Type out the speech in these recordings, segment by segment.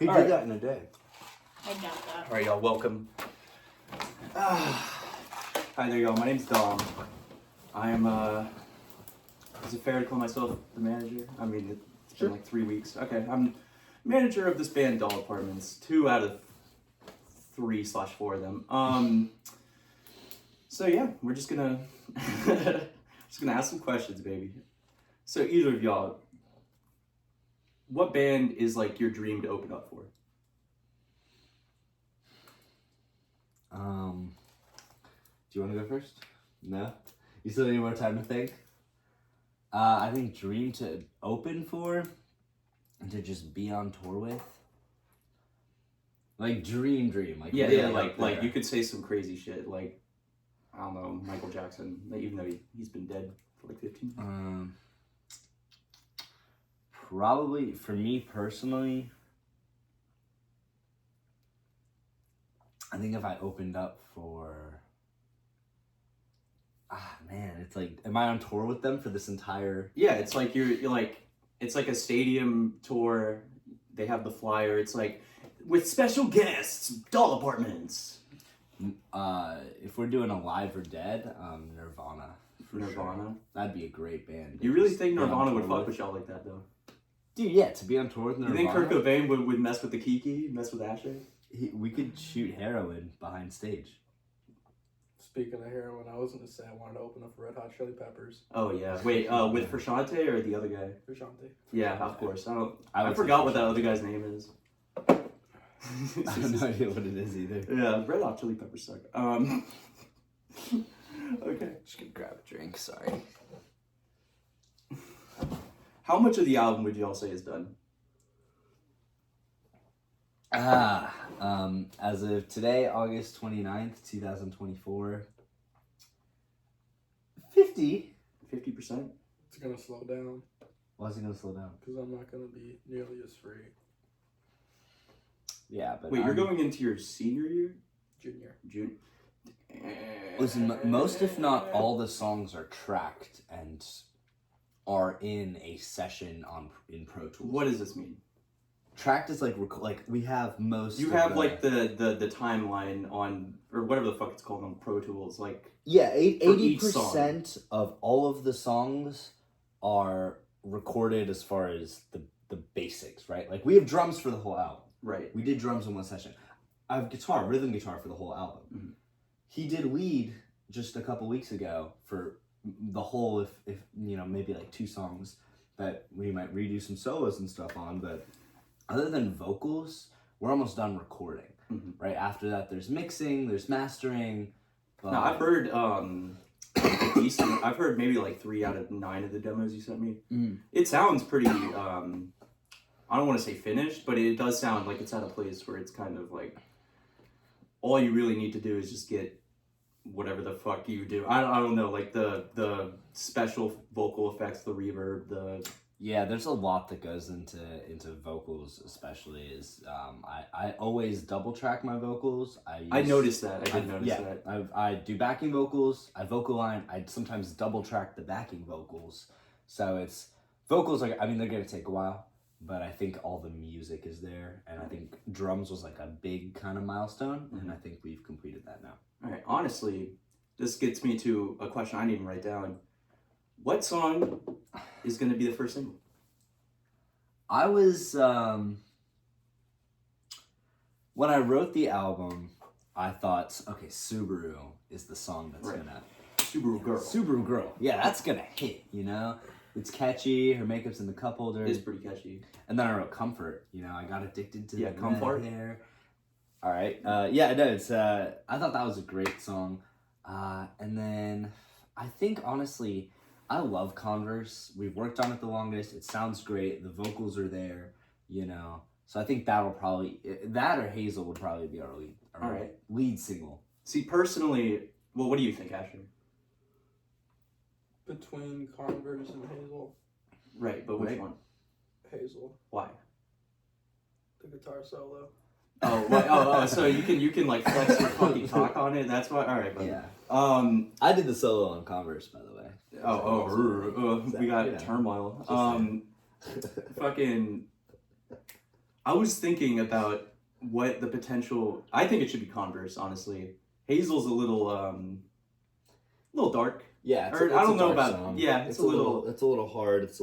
He did that in a day. I doubt that. All right, y'all, welcome. Hi there, y'all. My name's Dom. I'm, is it fair to call myself the manager? I mean, it's been like 3 weeks. Okay, I'm manager of this band, Doll Apartments. 2 out of 3/4 of them. So yeah, we're just gonna, ask some questions, baby. So either of y'all, what band is like your dream to open up for? Do you want to go first? No? You still need more time to think? I think dream to open for and to just be on tour with. Like dream. Like Yeah, really like you could say some crazy shit, like, I don't know, Michael Jackson, even though he's been dead for like 15 years. Probably, for me personally, I think if I opened up for... man, it's like, am I on tour with them for this entire... Yeah, it's like you're like, it's like a stadium tour. They have the flyer. It's like, with special guests, Doll Apartments. If we're doing a live or dead, Nirvana. Nirvana? Sure. That'd be a great band. You really think Nirvana would fuck with y'all like that, though? Dude, yeah, to be on tour with Nirvana. You think Kurt Cobain would mess with the Kiki, mess with Asher? We could shoot heroin behind stage. Speaking of heroin, I was going to say I wanted to open up for Red Hot Chili Peppers. Oh, yeah. Wait, with Frusciante or the other guy? Frusciante. Yeah, of course. I forgot what that other guy's name is. I have no idea what it is either. Yeah, Red Hot Chili Peppers suck. Okay. Just gonna grab a drink, sorry. How much of the album would y'all say is done? As of today, August 29th, 2024, 50. 50%? It's going to slow down. Why is it gonna slow down? Because I'm not going to be nearly as free. Yeah, but wait, you're going into your senior year? Junior. Listen, most if not all the songs are tracked and are in a session in Pro Tools. What does this mean? Tracked is like we have most. You have like the timeline on, or whatever the fuck it's called on Pro Tools, like. Yeah, 80% of all of the songs are recorded as far as the basics, right? Like we have drums for the whole album. Right. We did drums in one session. I have rhythm guitar for the whole album. Mm-hmm. He did lead just a couple weeks ago for the whole, if you know, maybe like 2 songs that we might redo some solos and stuff on, but other than vocals, we're almost done recording. Mm-hmm. Right after that, there's mixing, there's mastering. Now I've heard decent. I've heard maybe like 3 out of 9 of the demos you sent me. Mm. It sounds pretty. I don't want to say finished, but it does sound like it's at a place where it's kind of like all you really need to do is just get whatever the fuck you do. I don't know, like the special vocal effects, the reverb, Yeah, there's a lot that goes into vocals, especially is I always double track my vocals. I noticed that. I did notice that. I do backing vocals. I vocal line. I sometimes double track the backing vocals. So it's vocals. Like, I mean, they're gonna take a while, but I think all the music is there, and I think drums was like a big kind of milestone, and I think we've completed that now. All right. Honestly, this gets me to a question I didn't even write down. What song is going to be the first single? I was when I wrote the album, I thought, okay, Subaru is the song that's gonna Subaru Girl. Yeah, that's gonna hit, you know? It's catchy, her makeup's in the cup holder. It's pretty catchy. And then I wrote Comfort, you know, I got addicted to the Comfort hair. All right. Yeah, no, it's I thought that was a great song. And then I think honestly, I love Converse. We've worked on it the longest. It sounds great. The vocals are there, you know. So I think that'll probably or Hazel would probably be our lead single. See, personally, well, what do you think, Asher? Between Converse and Hazel. Right, but which one? Hazel. Why? The guitar solo. Oh, so you can like flex your fucking talk on it. That's why. All right, buddy. Yeah. I did the solo on Converse, by the way. We got turmoil. Fucking. I was thinking about what the potential. I think it should be Converse, honestly. Hazel's a little dark. Yeah, I don't know about. Song. Yeah, it's a little. It's a little hard. It's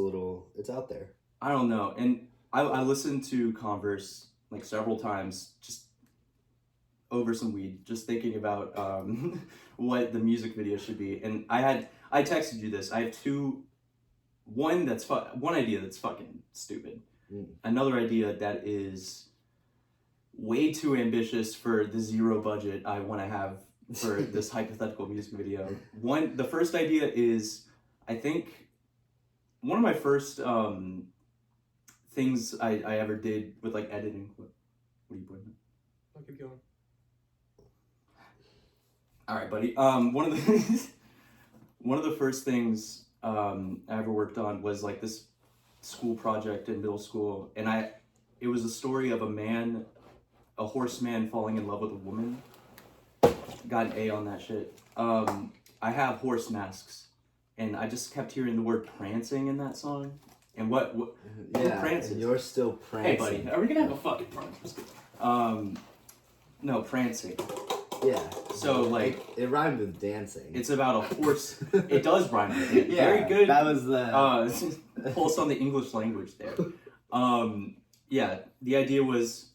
out there. I don't know, and I listened to Converse like several times, just over some weed, just thinking about what the music video should be. And I texted you this. I have one idea that's fucking stupid. Another idea that is way too ambitious for the zero budget I want to have for this hypothetical music video. The first idea is, I think, one of my first things I ever did with like editing. What are you pointing at? I'll keep going. All right, buddy. One of the first things I ever worked on was like this school project in middle school, and it was a story of a horseman falling in love with a woman. Got an A on that shit. I have horse masks, and I just kept hearing the word prancing in that song. And what yeah, prances? And you're still prancing. Hey, buddy, are we gonna have a fucking prance? No, prancing. Yeah. So like it rhymed with dancing. It's about a horse. It does rhyme with it. Yeah, very good. That was the pulse on the English language there. Yeah, the idea was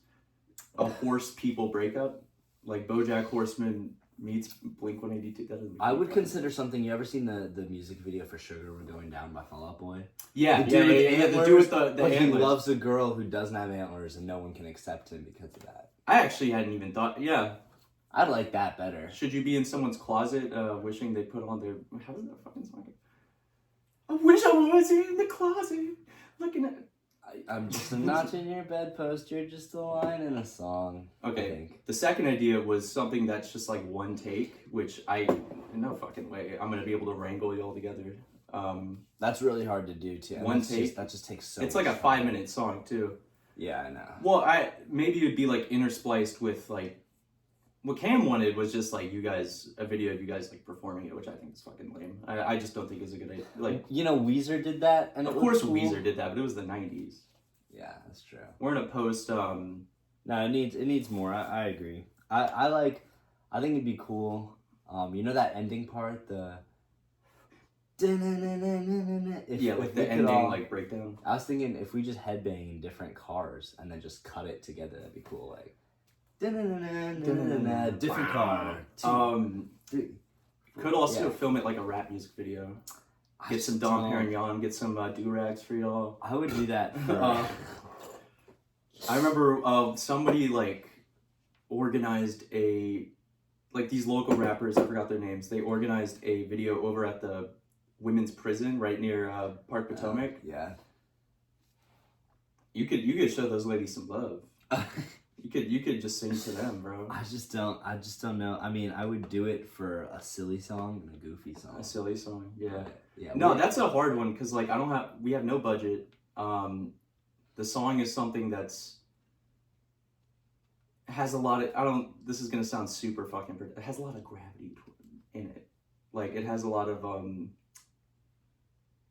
a horse people breakup, like BoJack Horseman meets Blink-182. I would consider something. You ever seen the music video for "Sugar We're Going Down" by Fall Out Boy? Yeah, the dude with antlers, the dude with the but antlers. He loves a girl who doesn't have antlers, and no one can accept him because of that. I actually hadn't even thought. Yeah, I'd like that better. Should you be in someone's closet, wishing they put on their? How is that fucking song? I wish I was in the closet, looking at. I'm just a notch in your bedpost. You're just a line in a song. Okay. The second idea was something that's just like one take, which no fucking way I'm gonna be able to wrangle you all together. That's really hard to do too. One take. That just takes so. It's like a 5-minute song too. Yeah, I know. Well, maybe it'd be like interspliced with like. What Cam wanted was just like a video of you guys like performing it, which I think is fucking lame. I just don't think it's a good idea. Like, Weezer did that, and of course cool. Weezer did that, but it was the 90s. Yeah, that's true. We're in a post. No, it needs more. I agree. I think it'd be cool. That ending part, the. With the ending like breakdown. I was thinking if we just headbang in different cars and then just cut it together, that'd be cool. Like. Different car. Could also film it like a rap music video. Get some Dom Perignon, get some do-rags for y'all. I would do that. I remember somebody like organized these local rappers, I forgot their names, they organized a video over at the women's prison right near Park Potomac. Yeah. You could show those ladies some love. You could just sing to them, bro. I just don't know. I mean, I would do it for a silly song and a goofy song. A silly song, yeah. Yeah. No, that's a hard one because like we have no budget. The song is something has a lot of this is gonna sound super fucking. It has a lot of gravity in it. Like it has a lot of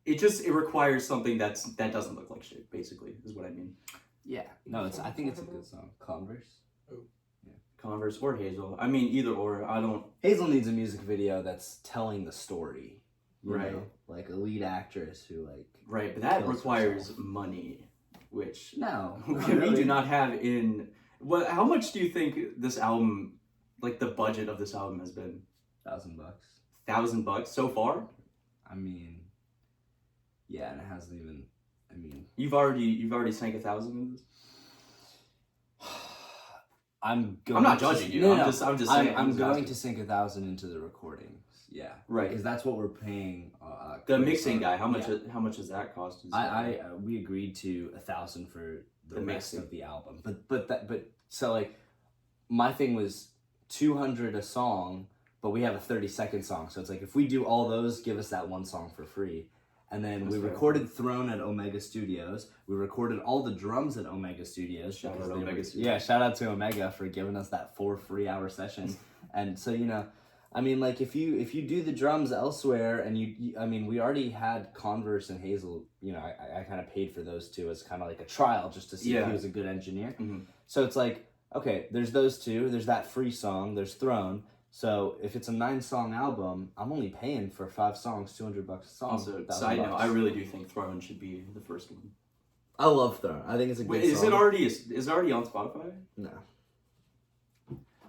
It requires something that doesn't look like shit. Basically, is what I mean. Yeah, no, I think it's a good song. Converse. Oh. Yeah. Converse or Hazel. I mean, either or. I don't. Hazel needs a music video that's telling the story. Right. Like a lead actress who like. Right, but that requires money, which we really. do not have in. Well, how much do you think this album, like the budget of this album, has been? $1,000. $1,000 so far? I mean. Yeah, and it hasn't even. I mean, you've already sank 1,000 in this. I'm not judging you. I'm just saying. I'm going to sink 1,000 into the recordings. Yeah, right. Because that's what we're paying. The mixing guy. How much does that cost? We agreed to 1,000 for the rest of the album. But so like, my thing was 200 a song, but we have a 30-second song. So it's like if we do all those, give us that one song for free. And then we recorded Throne at Omega Studios. We recorded all the drums at Omega Studios. Shout out to Omega Studios. Yeah, shout out to Omega for giving us that 4 free-hour session. And so, I mean, like if you do the drums elsewhere, and I mean, we already had Converse and Hazel. You know, I kind of paid for those two as kind of like a trial just to see if he was a good engineer. Mm-hmm. So it's like, okay, there's those two. There's that free song. There's Throne. So if it's a 9-song album, I'm only paying for 5 songs, $200 a song. Also, side note, I really do think Throne should be the first one. I love Throne. I think it's a good song. Is it already on Spotify? No.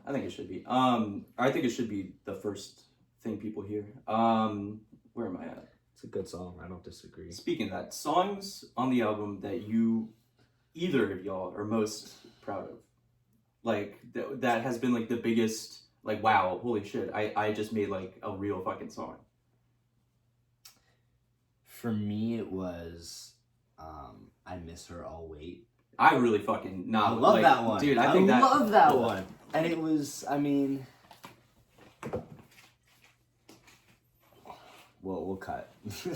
I think it should be. I think it should be the first thing people hear. Where am I at? It's a good song. I don't disagree. Speaking of that, songs on the album that either of y'all are most proud of, like that has been like the biggest, like, wow, holy shit, I just made like a real fucking song. For me, it was, I Miss Her, I'll Wait. I really fucking I love that one, dude. I love that one, and it was. I mean, well, we'll cut.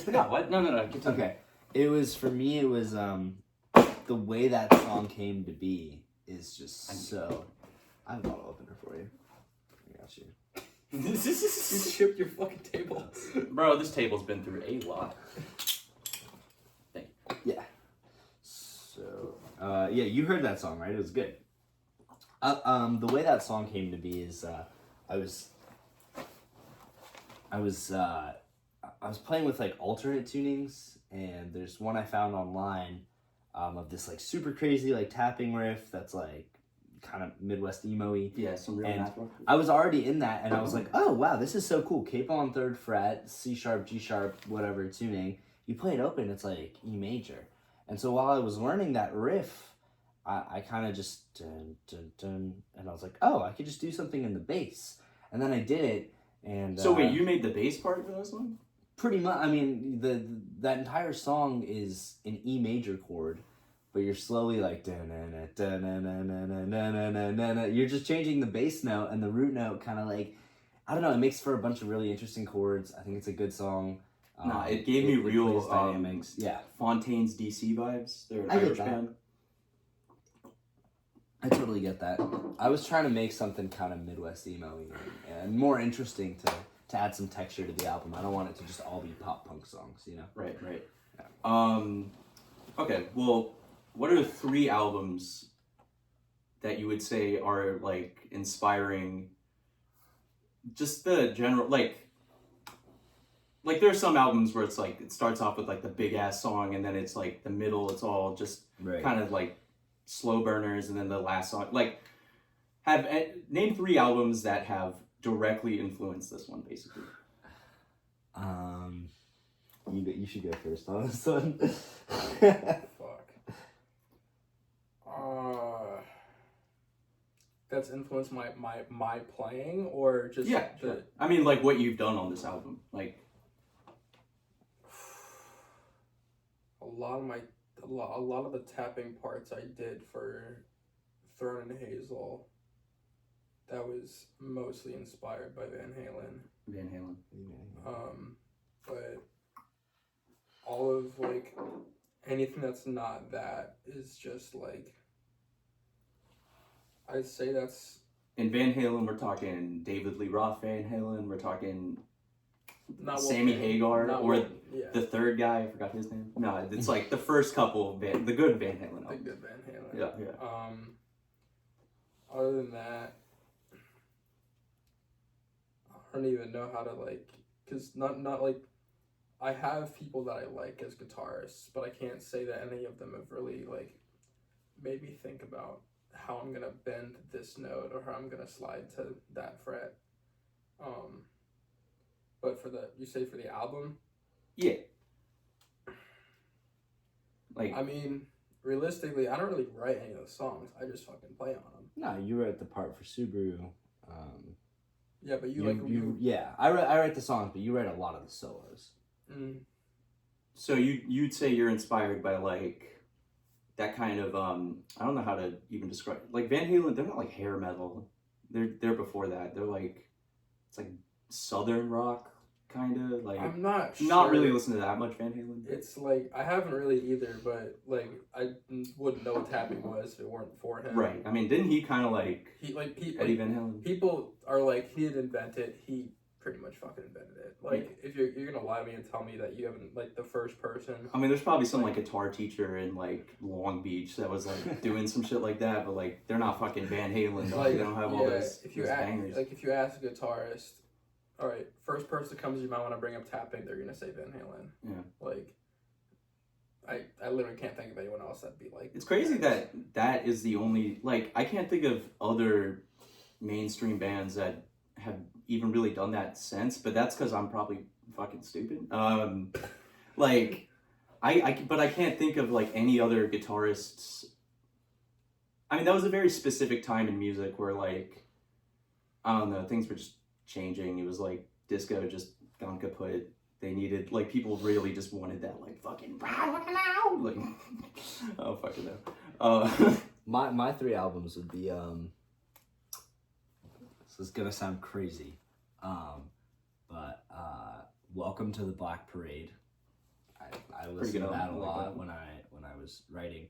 No, what? No. Continue. Okay, it was for me. It was the way that song came to be is just so. I have a bottle opener for you. I got you. You shipped your fucking table, bro. This table's been through a lot. Thank you. Yeah. So. Yeah, you heard that song, right? It was good. The way that song came to be is I was playing with like alternate tunings, and there's one I found online of this like super crazy like tapping riff that's like kind of Midwest emo-y. Yeah, some real math rock. I was already in that, and I was like, oh wow, this is so cool. Capo on 3rd fret, C sharp, G sharp, whatever tuning. You play it open, it's like E major. And so while I was learning that riff, I kind of just dun, dun, dun, and I was like, oh, I could just do something in the bass. And then I did it, and so wait, you made the bass part for this one? Pretty much. I mean, that entire song is an E major chord, but you're slowly like you're just changing the bass note and the root note, kind of like, I don't know. It makes for a bunch of really interesting chords. I think it's a good song. It gave me real dynamics. Yeah, Fontaine's DC vibes. They're an I get Irish that. band. I totally get that. I was trying to make something kind of Midwest emo and more interesting to add some texture to the album. I don't want it to just all be pop punk songs, you know? Right. Yeah. Okay, well, what are 3 albums that you would say are like inspiring? Just the general, like there are some albums where it's like it starts off with like the big ass song, and then it's like the middle, it's all just kind of like slow burners, and then the last song. Like, name 3 albums that have directly influenced this one, basically. You should go first on this one. Fuck. That's influenced my playing, or just Sure. I mean, like what you've done on this album, like. A lot of the tapping parts I did for Throne and Hazel, that was mostly inspired by Van Halen. But all of like anything that's not that is just like, I'd say that's. In Van Halen, we're talking David Lee Roth Van Halen. We're talking Not Sammy Hagar, or yeah. the third guy, I forgot his name. No, it's like the first couple of the good Van Halen albums. The good Van Halen. Yeah. Other than that, I don't even know how to like, cause not like, I have people that I like as guitarists, but I can't say that any of them have really like made me think about how I'm gonna bend this note or how I'm gonna slide to that fret. But you say for the album? Yeah. Like, I mean, realistically, I don't really write any of the songs. I just fucking play on them. No, you wrote the part for Subaru. Yeah, but yeah, I write the songs, but you write a lot of the solos. Mm. So you'd say you're inspired by like that kind of I don't know how to even describe, like Van Halen. They're not like hair metal. They're before that. They're like, it's like southern rock. kinda like. I'm not sure. Not really listening to that much Van Halen. It's like I haven't really either, but like I wouldn't know what tapping was if it weren't for him. Right. I mean, didn't he kind of like Eddie Van Halen? People are like he didn't invent it. He pretty much fucking invented it. Like if you're gonna lie to me and tell me that you haven't like the first person. I mean, there's probably some like guitar teacher in like Long Beach that was like doing some shit like that, but like they're not fucking Van Halen. Like, they don't have all those bangers. Like if you ask a guitarist, all right, first person that comes to your mind when I bring up tapping, they're gonna say Van Halen. Yeah. Like I literally can't think of anyone else that'd be like. It's crazy that is the only like I can't think of other mainstream bands that have even really done that since, but that's because I'm probably fucking stupid. Like but I can't think of like any other guitarists. I mean, that was a very specific time in music where like I don't know, things were just changing. It was like disco just gone kaput. They needed like people really just wanted that like fucking like oh fucking no. My 3 albums would be this is gonna sound crazy, but Welcome to the Black Parade. I listened to that a lot when I was writing.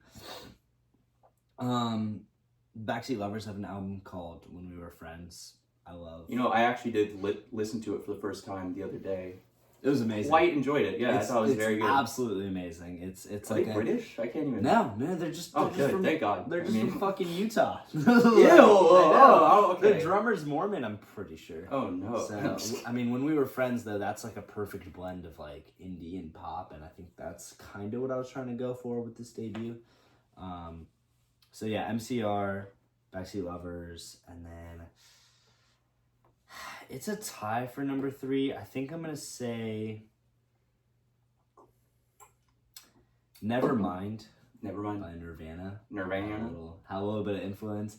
Backseat Lovers have an album called When We Were Friends. I love. You know, I actually did listen to it for the first time the other day. It was amazing. Quite enjoyed it. Yeah, I thought it was very good. Absolutely amazing. It's Are like they British? I can't even. No, they're just. Oh, good. From, thank God. They're just from fucking Utah. Ew. Okay. The drummer's Mormon, I'm pretty sure. Oh no. So I mean, When We Were Friends, though, that's like a perfect blend of like indie and pop, and I think that's kind of what I was trying to go for with this debut. So yeah, MCR, Backseat Lovers, and then it's a tie for number 3. I think I'm gonna say Nevermind by Nirvana. Had a little bit of influence.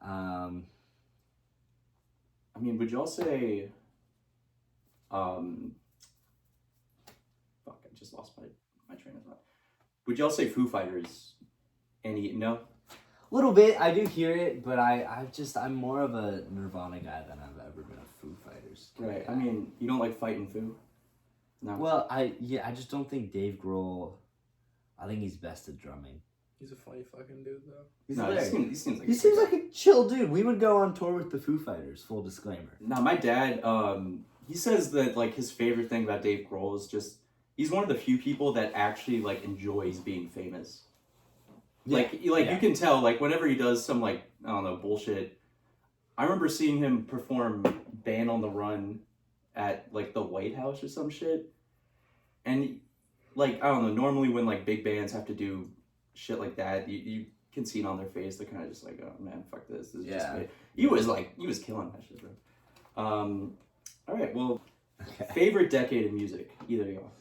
I mean, would y'all say fuck, I just lost my train of thought. Would y'all say Foo Fighters? No? Little bit. I do hear it, but I'm more of a Nirvana guy than I've ever been a Foo Fighters guy. Right. I mean, you don't like Fightin' Foo? No. Well, I just don't think Dave Grohl. I think he's best at drumming. He's a funny fucking dude, though. He seems like a chill dude. We would go on tour with the Foo Fighters. Full disclaimer. No, my dad. He says that like his favorite thing about Dave Grohl is just he's one of the few people that actually like enjoys being famous. Yeah. You can tell like whenever he does some like I don't know bullshit. I remember seeing him perform Band on the Run at like the White House or some shit, and like I don't know. Normally when like big bands have to do shit like that, you can see it on their face. They're kind of just like, oh man, fuck this. This is just me. He was killing that shit, bro. All right, well, favorite decade of music, either of y'all.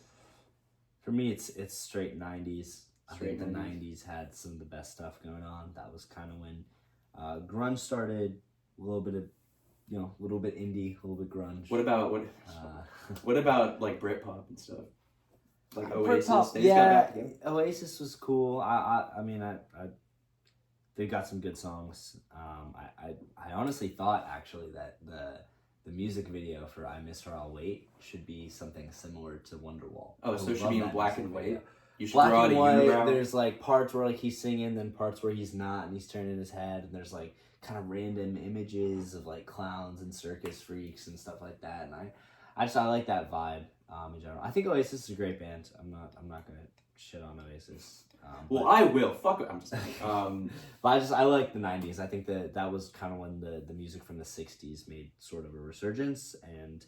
For me, it's straight 90s. I think the 90s had some of the best stuff going on. That was kind of when grunge started. A little bit indie, a little bit grunge. What about like Britpop and stuff? Like Oasis. Britpop, Oasis was cool. I mean, they got some good songs. I honestly thought actually that the music video for I Miss Her I'll Wait should be something similar to Wonderwall. Oh, so it should be in black and white. You should black and white. There's like parts where like he's singing, then parts where he's not, and he's turning his head, and there's like kind of random images of like clowns and circus freaks and stuff like that. And I like that vibe in general. I think Oasis is a great band. I'm not gonna shit on Oasis. I will. Fuck it. I'm just kidding. But I like the 90s. I think that was kind of when the music from the 60s made sort of a resurgence, and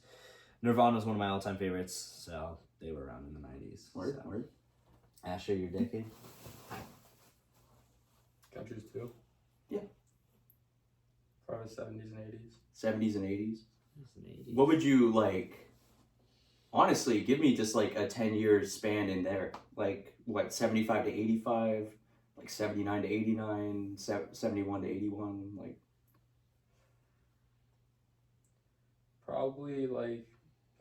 Nirvana is one of my all-time favorites, so they were around in the 90s. Word. Asher, your decade? Can I choose 2? Yeah. Probably 70s and 80s. 70s and 80s? What would you, like, honestly, give me just, like, a 10-year span in there. Like, what, 75 to 85? Like, 79 to 89? 71 to 81? Like... Probably, like,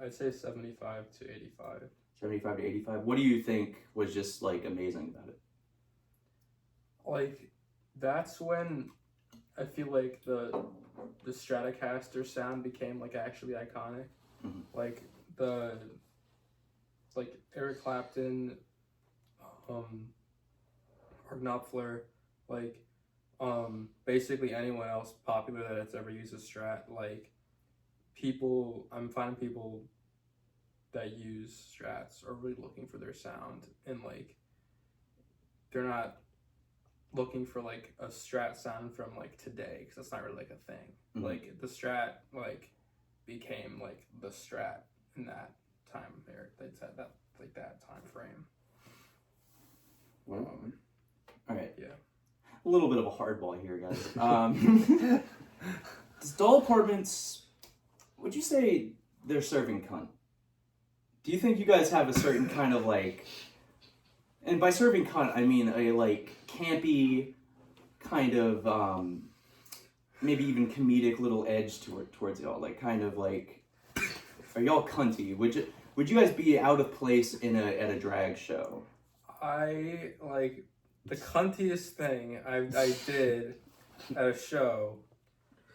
I'd say 75 to 85. 75 to 85. What do you think was just like amazing about it? Like that's when I feel like the Stratocaster sound became like actually iconic. Mm-hmm. Like the like Eric Clapton, or Knopfler, like basically anyone else popular that's ever used a Strat, like I'm finding people that use Strats are really looking for their sound, and like they're not looking for like a Strat sound from like today, because that's not really like a thing. Mm-hmm. Like the Strat like became like the Strat in that time there. That's that like that time frame. All right. Yeah. A little bit of a hardball here, guys. Does doll apartments, would you say they're serving cunt? Do you think you guys have a certain kind of like, and by serving cunt, I mean a like campy kind of, maybe even comedic little edge towards y'all, like kind of like, are y'all cunty? Would you guys be out of place at a drag show? I like the cuntiest thing I did at a show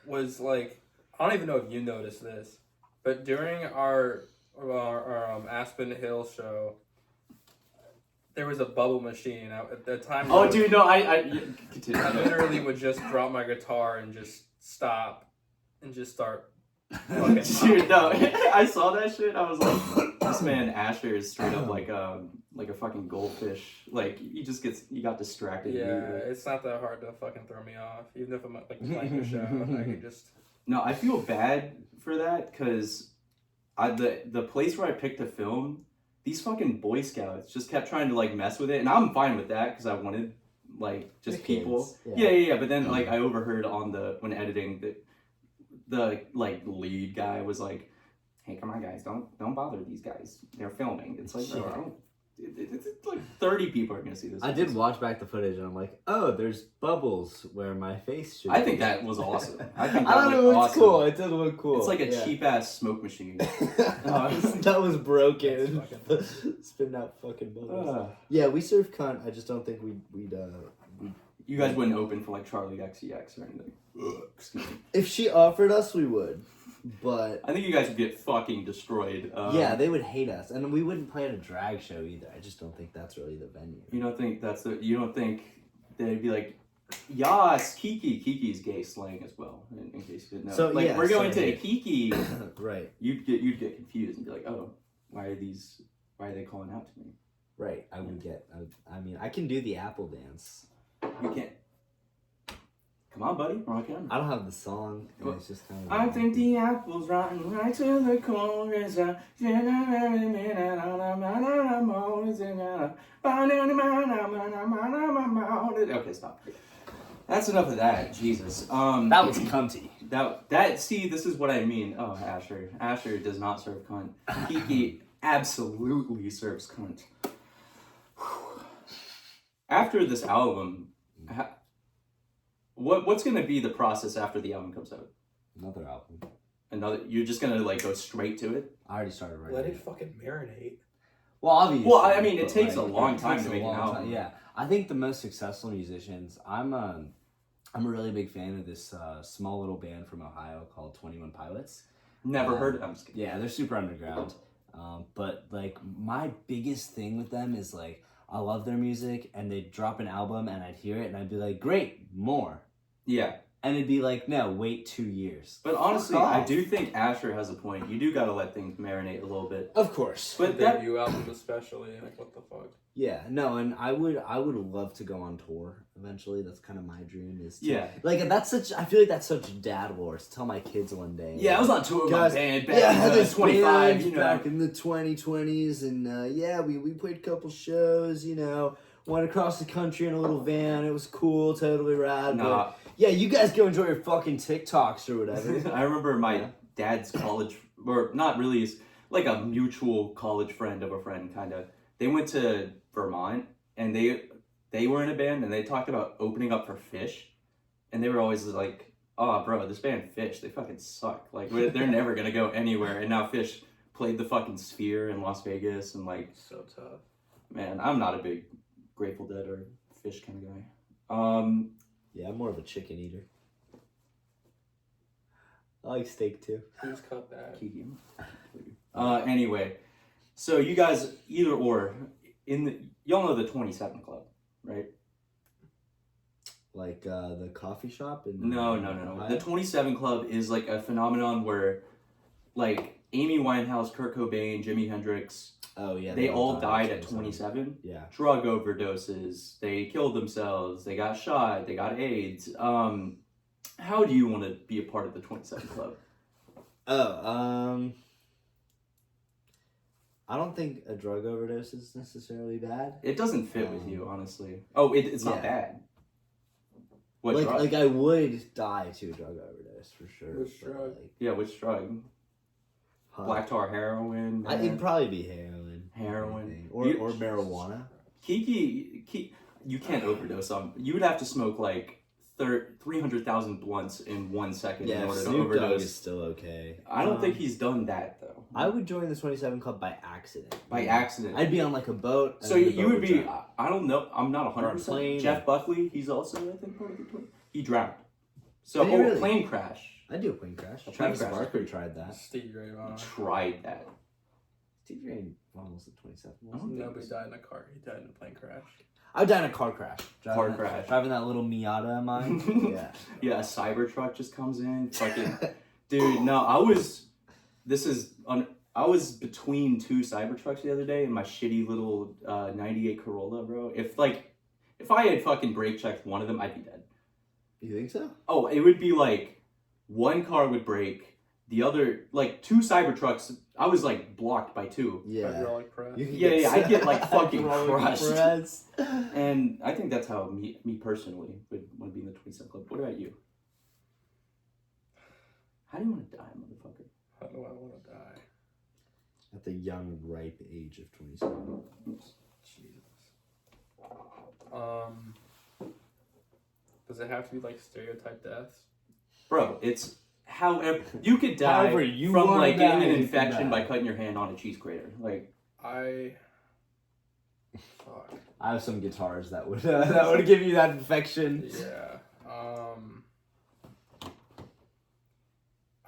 was like, I don't even know if you noticed this, but during our Aspen Hill show, there was a bubble machine at the time. Oh, dude, no, I continue. I literally would just drop my guitar and just stop and just start. Dude, no, I saw that shit. I was like, this man Asher is straight up like a fucking goldfish. Like he got distracted. Yeah, it's not that hard to fucking throw me off, even if I'm like playing the show. I can just. No, I feel bad for that because the place where I picked to film, these fucking Boy Scouts just kept trying to like mess with it, and I'm fine with that because I wanted like just people. Yeah. But then like I overheard when editing the like lead guy was like, "Hey, come on, guys, don't bother these guys. They're filming." It's like, bro, it's like 30 people are gonna see this. I did watch back the footage and I'm like, oh, there's bubbles where my face should be. I think that was awesome. I don't know, it looks awesome. Cool. It did look cool. It's like a cheap ass smoke machine. That was broken. Spitting out fucking bubbles. Yeah, we serve cunt. I just don't think we'd you guys wouldn't open for like Charlie XCX or anything. Excuse me. If she offered us, we would. But I think you guys would get fucking destroyed. Yeah, they would hate us, and we wouldn't play at a drag show either. I just don't think that's really the venue. You don't think they'd be like, "Yas, Kiki." Kiki's gay slang as well, in case you didn't know. So like, we're going to a Kiki, right? You'd get confused and be like, "Oh, why are they calling out to me?" Right. I would get. I mean, I can do the apple dance. You can't. Come on, buddy. We're on camera. I don't have the song. It's just kind of. I think the apple's rotten right to the core. Okay, stop. That's enough of that. Jesus. That was cunty. See, this is what I mean. Oh, Asher. Asher does not serve cunt. Kiki absolutely serves cunt. After this album, what's gonna be the process after the album comes out? Another album. You're just gonna like go straight to it? I already started writing. Let it fucking marinate. Well, obviously. Well, I mean, it takes a long time to make an album. Yeah, I think the most successful musicians. I'm a really big fan of this small little band from Ohio called 21 Pilots. Never heard of them. Yeah, they're super underground. But like my biggest thing with them is like, I love their music, and they'd drop an album, and I'd hear it, and I'd be like, great, more. Yeah. And it'd be like, no, wait 2 years. But honestly, I do think Asher has a point. You do gotta let things marinate a little bit. Of course. But that debut album especially, like, what the fuck? Yeah, no, and I would love to go on tour eventually. That's kind of my dream. Like I feel like that's such dad wars. Tell my kids one day. Yeah, I was on tour with my band back in 25, you know. Back in the 2020s, and we played a couple shows, you know. Went across the country in a little van. It was cool, totally rad. Nah. But yeah, you guys go enjoy your fucking TikToks or whatever. I remember my dad's college, or not really, like a mutual college friend of a friend, kind of. They went to Vermont, and they were in a band, and they talked about opening up for Fish, and they were always like, "Oh, bro, this band Fish, they fucking suck. Like, they're never gonna go anywhere." And now Fish played the fucking Sphere in Las Vegas, and like, so tough. Man, I'm not a big Grateful Dead or Fish kind of guy. Yeah, I'm more of a chicken eater. I like steak too. Who's cut that? Kiki. Anyway, so you guys either or y'all know the 27 Club, right? Like the coffee shop? No. The 27 Club is like a phenomenon where, like, Amy Winehouse, Kurt Cobain, Jimi Hendrix. Oh yeah. They all died at 27. Yeah. Drug overdoses. They killed themselves. They got shot. They got AIDS. How do you want to be a part of the 27 Club? I don't think a drug overdose is necessarily bad. It doesn't fit with you, honestly. Oh, it's not bad. What drug? Like I would die to a drug overdose for sure. Which drug? Which drug? Black tar heroin. It'd probably be heroin. Or marijuana. Kiki, you can't overdose on. You would have to smoke like 300,000 blunts in 1 second in order to overdose. Dogg is still okay. I don't think he's done that though. I would join the 27 Club by accident. I'd be on like a boat. So you would be. I don't know. I'm not 100%. Jeff Buckley, he's also I think part of the club. He drowned. So really? Plane crash. I'd do a plane crash. Travis Barker tried that. Stevie Ray Vaughan tried that. Stevie Ray Vaughan was the 27. Nobody died in a car. He died in a plane crash. I died in a car crash. Driving that little Miata of mine. Yeah. Yeah, a Cybertruck just comes in. Fucking dude, no, I was between two Cybertrucks the other day in my shitty little 98 Corolla, bro. If I had fucking brake checked one of them, I'd be dead. You think so? Oh, it would be like one car would break, the other, like two Cybertrucks, I was like blocked by two. Yeah. Hydraulic press. I'd get like fucking crushed. Press. And I think that's how me personally would want to be in the 27 Club. What about you? How do you want to die, motherfucker? How do I want to die? At the young, ripe age of 27. Jesus. Does it have to be like stereotype deaths? Bro, it's however you could die from like getting an infection by cutting your hand on a cheese grater. Like I have some guitars that would give you that infection. Yeah.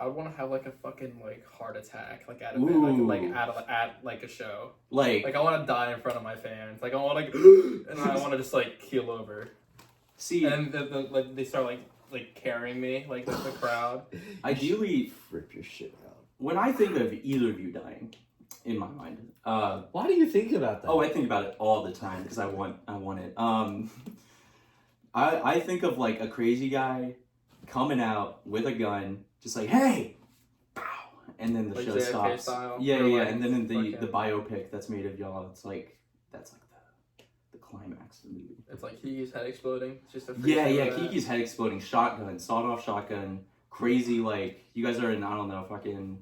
I would want to have like a fucking like heart attack like at a like a show. Like I want to die in front of my fans. Like I want to and I want to just like keel over. See, and like they start like carrying me like the crowd. Ideally, rip your shit out. When I think of either of you dying, in my mind, why do you think about that? Oh, I think about it all the time because I want it. I think of like a crazy guy coming out with a gun, just like hey, pow, and then the like show JFK stops. Style, yeah, and then in the biopic that's made of y'all, that's like the climax of the movie. It's like Kiki's head exploding. It's just a Kiki's head exploding, shotgun, sawed-off shotgun, crazy, like, you guys are in, I don't know, fucking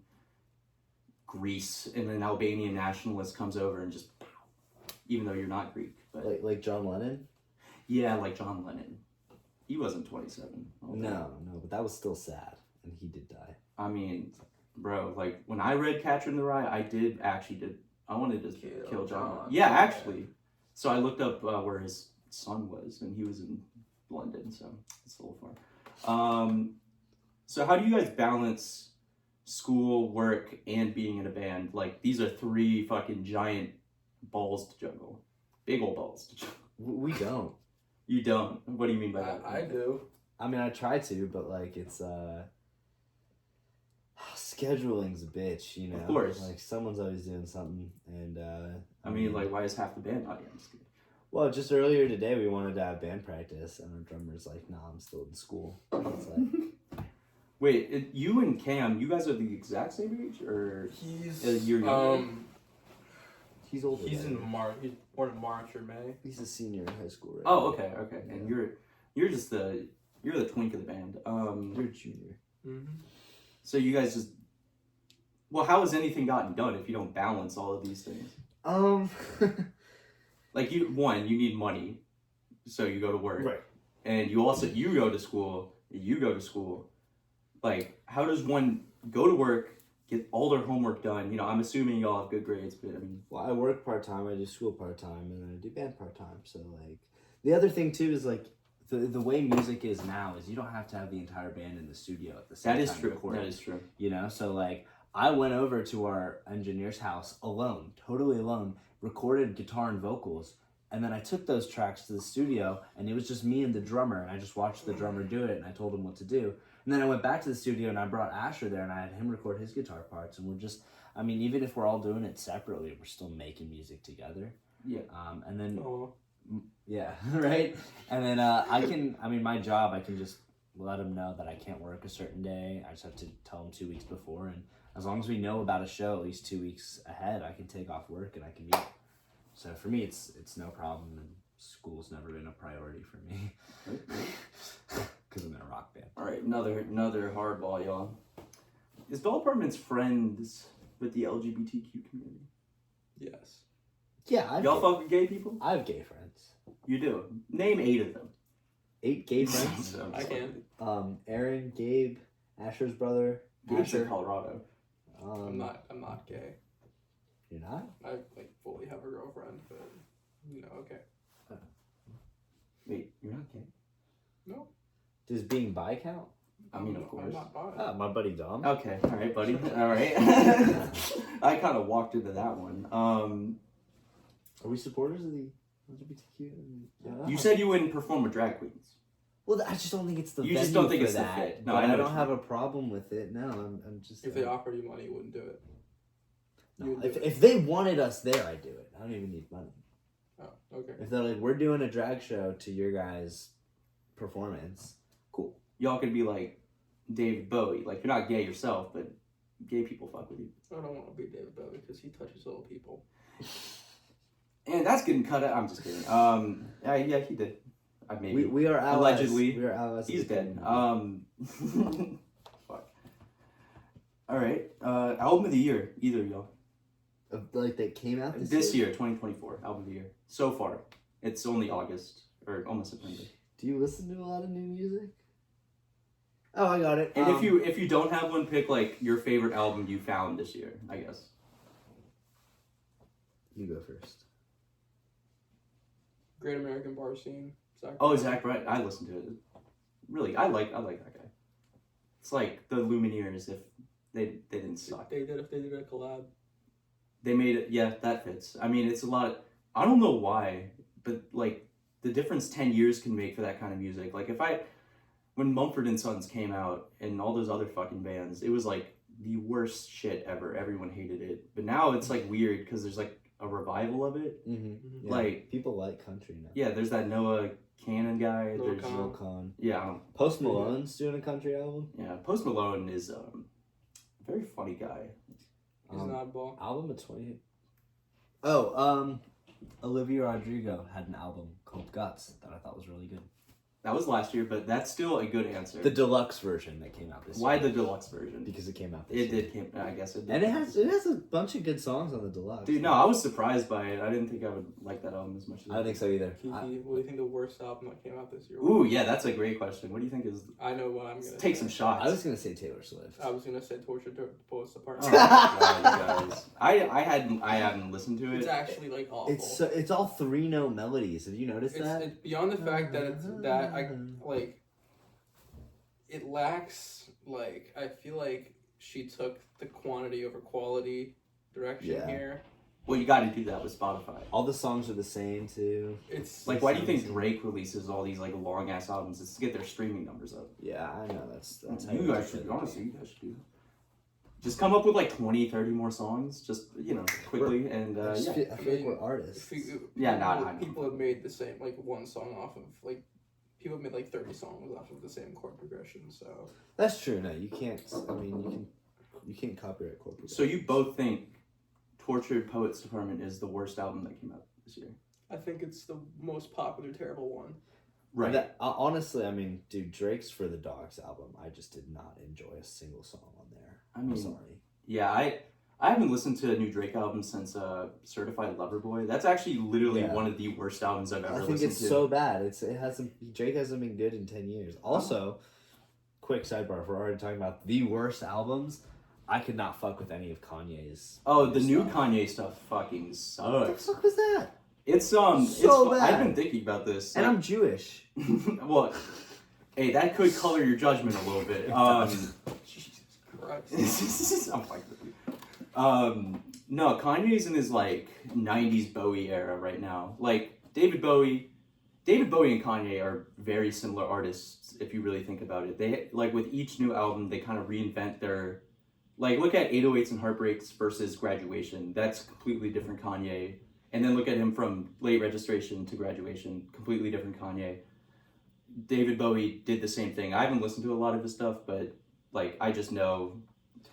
Greece, and an Albanian nationalist comes over and just, even though you're not Greek. But like John Lennon? Yeah, like John Lennon. He wasn't 27. No, but that was still sad, and he did die. I mean, bro, like, when I read Catcher in the Rye, I wanted to kill John. Yeah, actually. So I looked up where his son was, and he was in London, so it's a little far. So how do you guys balance school, work, and being in a band? Like, these are three fucking giant balls to juggle. Big old balls to juggle. We don't. You don't? What do you mean by that? I do. I mean, I try to, but, like, it's, scheduling's a bitch, you know? Of course. Like, someone's always doing something, and, I mean, like, why is half the band not here? Well, just earlier today, we wanted to have band practice, and our drummer's like, nah, I'm still in school. It's like... Wait, you and Cam, you guys are the exact same age, or he's you're younger? He's older. He's in March. He's born in March or May. He's a senior in high school, right? Oh, okay. Yeah. And you're just the twink of the band. You're a junior. Mm-hmm. So you guys just. Well, how has anything gotten done if you don't balance all of these things? Like you need money, so you go to work, right? And you go to school. Like, how does one go to work, get all their homework done? You know, I'm assuming y'all have good grades, but I mean... Well, I work part-time, I do school part-time, and then I do band part-time. So, like, the other thing, too, is, like, the way music is now is you don't have to have the entire band in the studio at the same time. That is true. You know? So, like, I went over to our engineer's house alone, totally alone, recorded guitar and vocals, and then I took those tracks to the studio, and it was just me and the drummer, and I just watched the drummer do it, and I told him what to do. And then I went back to the studio, and I brought Asher there, and I had him record his guitar parts, and we're just, I mean, even if we're all doing it separately, we're still making music together. Yeah. And then, Aww. yeah, right? And then my job, I can just let them know that I can't work a certain day. I just have to tell them 2 weeks before, and as long as we know about a show at least 2 weeks ahead, I can take off work and I can meet. So for me, it's no problem, and school's never been a priority for me because I'm in a rock band. All right, another hardball, y'all. Is Doll Apartment's friends with the LGBTQ community? Yes. Yeah, y'all fuck with gay people? I have gay friends. You do. Name 8 of them. 8 gay friends. I can. Aaron, Gabe, Asher's brother. Gabe's in Colorado. I'm not gay. You're not? I fully have a girlfriend, but okay. Wait, you're not gay? No. Does being bi count? I mean, of course. I'm not bi. My buddy Dom. Okay, all right, buddy. All right. I kind of walked into that one. Are we supporters of the LGBTQ? You said you wouldn't perform with drag queens. Well, I just don't think it's the You venue just don't think for it's that. the fit. No, But I know I don't what you have a problem with it. No, I'm just. If they offered you money, you wouldn't do it. No, if they wanted us there, I'd do it. I don't even need money. Oh, okay. If they're like, we're doing a drag show to your guys' performance, cool. Y'all could be like David Bowie. Like, you're not gay yourself, but gay people fuck with you. I don't want to be David Bowie because he touches all people. And that's getting cut out. I'm just kidding. Yeah, he did. Maybe. We are allies. Allegedly. We are allies. He's dead. Fuck. All right. Album of the year. Either of y'all. Like that came out this year, 2024. Album of the year. So far. It's only August. Or almost September. Do you listen to a lot of new music? Oh, I got it. And if you don't have one, pick like your favorite album you found this year, I guess. You go first. Great American Bar Scene. Zach Bryan. I listened to it. Really, I like that guy. It's like the Lumineers if they didn't suck. If they did a collab. They made it. Yeah, that fits. I mean, it's a lot. I don't know why, but like the difference 10 years can make for that kind of music. Like when Mumford and Sons came out and all those other fucking bands, it was like the worst shit ever. Everyone hated it. But now it's like weird because there's like a revival of it. Mm-hmm. Yeah, like people like country now. Yeah, there's that Noah Cannon guy. Lil Con. Yeah. Post Malone's doing a country album. Yeah, Post Malone is a very funny guy. He's an oddball. Album of 20. Olivia Rodrigo had an album called Guts that I thought was really good. That was last year, but that's still a good answer. The deluxe version that came out this year. Why the deluxe version? Because it came out this year. I guess it did. And it has a bunch of good songs on the deluxe. Dude, no, I was surprised by it. I didn't think I would like that album as much as I don't think so either. Kiki, what do you think the worst album that came out this year? Ooh, yeah, that's a great question. What do you think is... I know what I'm going to take some shots. I was going to say Taylor Swift. I was going to say Torture Poets Apart. Oh, God, you guys. I hadn't listened to it. It's actually like awful. It's all 3-note melodies. Have you noticed that? It's beyond the fact that it lacks, like, I feel like she took the quantity over quality direction here. Well, you got to do that with Spotify. All the songs are the same too. It's like, why do you think Drake releases all these like long ass albums? It's to get their streaming numbers up. Yeah, I know that's how you guys should. Honestly, you guys should do. Just come up with like 20, 30 more songs, just quickly, and I feel like we're artists. People have made the same like one song off of like. People have made like 30 songs off of the same chord progression, so that's true. No, you can't. I mean, you can't copyright chord progression. So you both think Tortured Poets Department is the worst album that came out this year? I think it's the most popular, terrible one. Right. Honestly, I mean, dude, Drake's For the Dogs album, I just did not enjoy a single song on there. I'm sorry. Yeah, I haven't listened to a new Drake album since Certified Lover Boy. That's actually literally one of the worst albums I've ever listened to. I think it's so bad. Drake hasn't been good in 10 years. Also, quick sidebar, if we're already talking about the worst albums, I could not fuck with any of Kanye's. The new Kanye stuff fucking sucks. What the fuck was that? It's bad. I've been thinking about this. And I'm Jewish. Well, hey, that could color your judgment a little bit. Christ. I'm fucking with you. No, Kanye's in his like 90s Bowie era right now. Like David Bowie and Kanye are very similar artists if you really think about it. They like with each new album they kind of reinvent their like look at 808s and Heartbreaks versus Graduation. That's completely different Kanye. And then look at him from Late Registration to Graduation, completely different Kanye. David Bowie did the same thing. I haven't listened to a lot of his stuff, but like I just know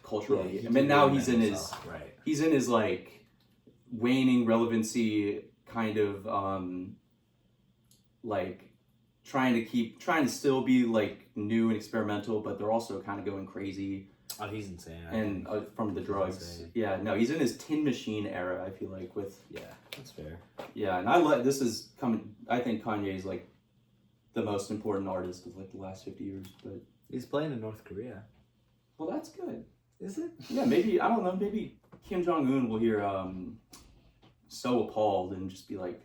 culturally. Yeah, I mean, now he's in his like waning relevancy kind of like trying to still be like new and experimental, but they're also kind of going crazy. Oh, he's insane. And from the drugs. Yeah, no, he's in his Tin Machine era, I feel like, with... Yeah, that's fair. Yeah, and this is coming... I think Kanye is, like, the most important artist of, like, the last 50 years, but... He's playing in North Korea. Well, that's good. Is it? Yeah, maybe, I don't know, maybe Kim Jong-un will hear, So Appalled and just be like,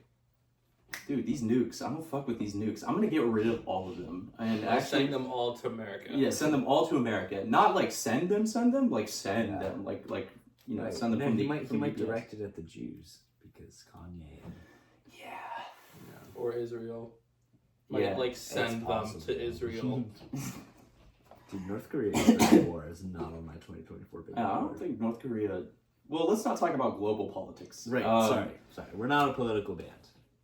dude, these nukes, I'm gonna fuck with these nukes. I'm gonna get rid of all of them. And actually send them all to America. Yeah, send them all to America. Not like send them, like send them. Like you know, send them from the... He might direct it at the Jews, because Kanye... Yeah. You know. Or Israel. Yeah. Send them to Israel. Dude, North Korea's war is not on my 2024 big I don't think North Korea... Well, let's not talk about global politics. Right, sorry. We're not a political band.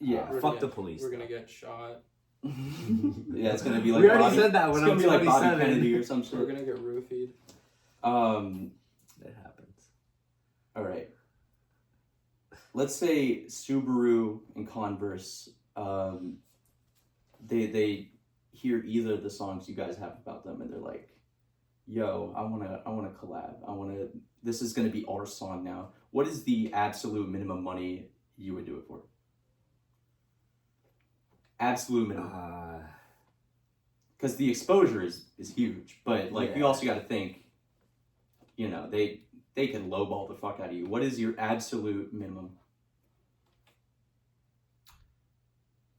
Yeah. Fuck the police. We're gonna get shot. Yeah, it's gonna be like... We already said that when I'm 27. It's gonna be like Bobby Kennedy or some shit. We're gonna get roofied. It happens. Alright. Let's say Subaru and Converse, they hear either of the songs you guys have about them and they're like, yo, I wanna collab. This is gonna be our song now. What is the absolute minimum money you would do it for? Absolute minimum. Because the exposure is huge, but like you also got to think, you know, they can lowball the fuck out of you. What is your absolute minimum?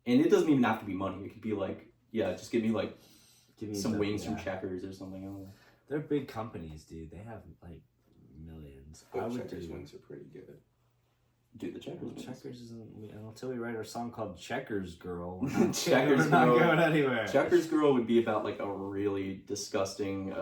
And it doesn't even have to be money. It could be like, yeah, just give me some wings from Checkers or something. I don't know. They're big companies, dude. They have like millions. But Checkers wings are pretty good. Dude, the Checkers wings. Checkers isn't... Until we write our song called Checkers Girl, Checkers we're not Girl. going anywhere. Checkers Girl would be about like a really disgusting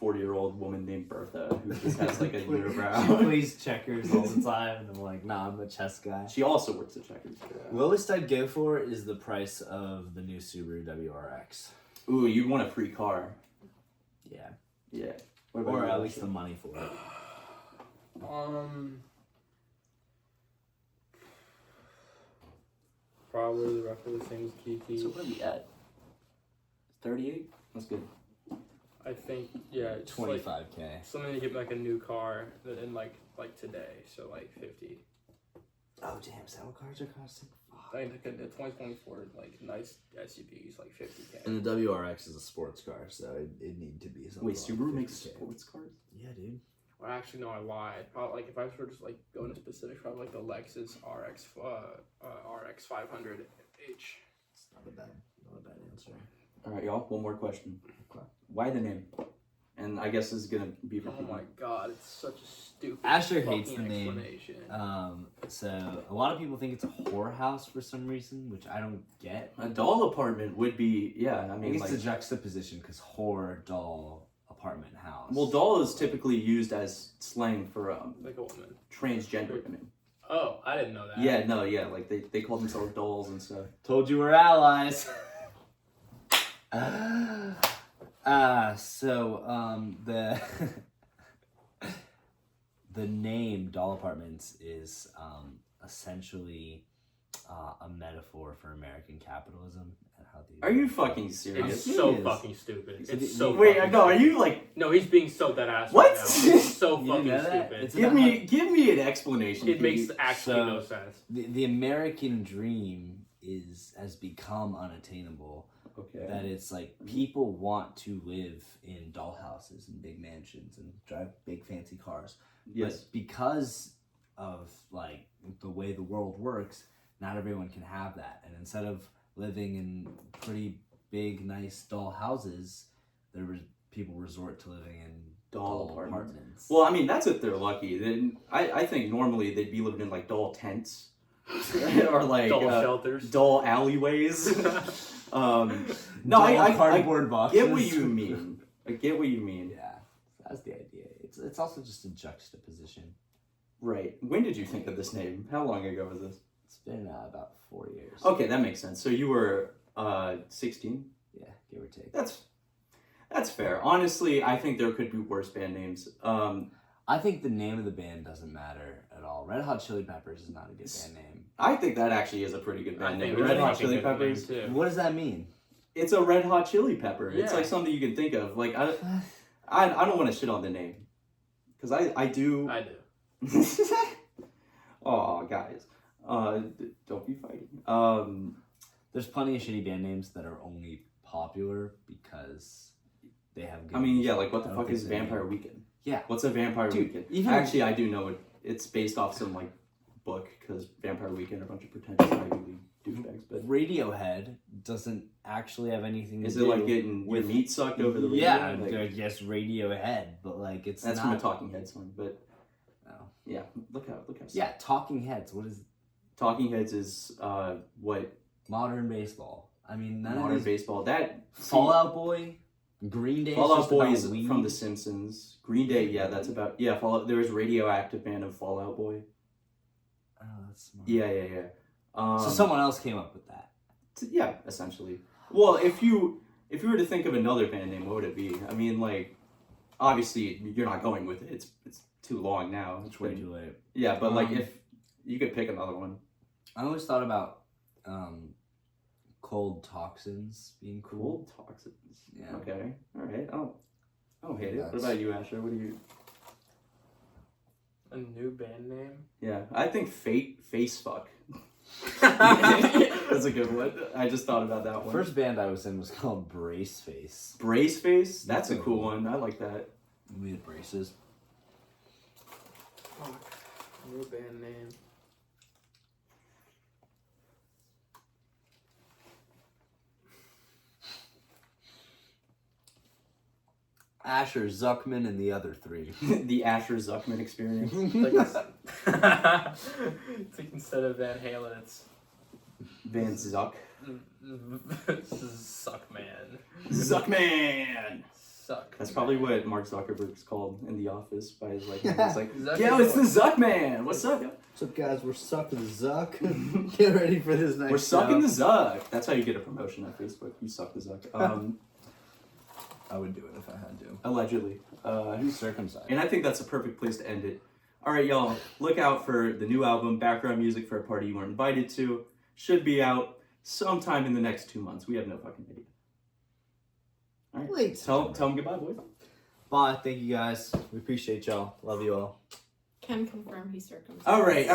40-year-old woman named Bertha who just has like a unibrow. She plays checkers all the time, and I'm like, nah, I'm a chess guy. She also works at Checkers. Yeah. Lowest I'd go for is the price of the new Subaru WRX. Ooh, you want a free car. Yeah. Yeah. Or at least the money for it. Probably roughly the same as Kiki. So what are we at? 38? That's good. I think, yeah, it's 25K. something to get like a new car in like today, so like 50. Oh damn, is that what cars are costing? I think like a 2024 like nice SUV is like 50K. And the WRX is a sports car, so it need to be something. Wait, Subaru makes sports cars? Yeah, dude. Well, actually, no, I lied. Probably like if I were just like going to specifics, probably like the Lexus RX 500H. It's not a bad answer. All right, y'all. One more question. Okay. Why the name? And I guess this is gonna be for Oh my god, it's such a stupid. Asher hates the fucking name. explanation. So a lot of people think it's a whorehouse for some reason, which I don't get. A doll apartment would be, yeah. I I mean, think like, it's a juxtaposition because whore, doll, apartment, house. well, doll is typically used as slang for Like a woman. transgender women. Oh, I didn't know that. Yeah, no, yeah, like they call themselves dolls and stuff. Told you we're allies. The name Doll Apartments is essentially a metaphor for American capitalism and how the... Are you fucking serious? It's so It is. fucking stupid. It's It's so Wait, fucking no, are stupid. you like? No, he's being so dead ass What? right now. It's so You fucking know that? stupid. It's Give me an explanation. It makes dude. actually So- no sense. The American dream has become unattainable. Okay. That it's like people want to live in dollhouses and big mansions and drive big fancy cars. Yes. But because of like the way the world works, not everyone can have that. And instead of living in pretty big, nice doll houses, people resort to living in Doll apartments. Well, I mean, that's if they're lucky. Then I think normally they'd be living in like doll tents or like doll shelters, doll alleyways. No, I cardboard boxes. Get what you mean. I get what you mean. Yeah, that's the idea. It's also just a juxtaposition. Right. When did you think of this name? How long ago was this? It's been about 4 years. Okay, that makes sense. So you were 16? Yeah, give or take. That's fair. Honestly, I think there could be worse band names. I think the name of the band doesn't matter at all. Red Hot Chili Peppers is not a good band name. I think that actually is a pretty good band name. Red Hot Chili Peppers. What does that mean? It's a Red Hot Chili Pepper. Yeah. It's like something you can think of. Like I don't want to shit on the name because I do. I do. Oh, guys, don't be fighting. There's plenty of shitty band names that are only popular because they have good I mean, yeah, music. like what the fuck is Vampire Weekend? Yeah. What's a Vampire Weekend? Actually, I do know it. It's based off some like book because Vampire Weekend are a bunch of pretentious Ivy League douchebags. But Radiohead doesn't actually have anything to do. Is it like getting your meat sucked over the radio? Yeah, like, yes, Radiohead, but like it's that's not... from a Talking Heads song. But yeah, look how. Yeah, Talking Heads. What is Talking Heads is what modern baseball. I mean, none modern of these... baseball. That Fall Out Boy, Green Day. Fall Out Boy is from The Simpsons. Green Day, yeah, that's about Fall Out. There was Radioactive Band of Fall Out Boy. Oh, that's smart. Yeah. So someone else came up with that. Yeah, essentially. Well, if you were to think of another band name, what would it be? I mean, like, obviously you're not going with it. It's too long now. It's way too late. Yeah, but like if you could pick another one. I always thought about Cold Toxins being cool. Cold Toxins. Yeah. Okay. All right. I don't hate it. What about you, Asher? What do you? A new band name? Yeah, I think Face Fuck. That's a good one. I just thought about that one. First band I was in was called Brace Face. Brace Face? That's a cool one. I like that. We had braces. Fuck. New band name. Asher, Zuckmann, and the other three. The Asher Zuckmann experience. It's like instead of Van Halen, it's Van Zuck. Zuckman. Zuckman! Suck. That's probably what Mark Zuckerberg's called in the office by his like. It's like, Zuck yo, it's the Zuckman. What's up? What's up, guys? We're sucking the Zuck. Get ready for this next. We're sucking the Zuck. That's how you get a promotion on Facebook. You suck the Zuck. I would do it if I had to. Allegedly. Who's circumcised? And I think that's a perfect place to end it. All right, y'all. Look out for the new album, Background Music for a Party You Weren't Invited To. Should be out sometime in the next 2 months. We have no fucking idea. All right. Late. Tell them goodbye, boys. Bye. Thank you, guys. We appreciate y'all. Love you all. Can confirm he's circumcised. All right.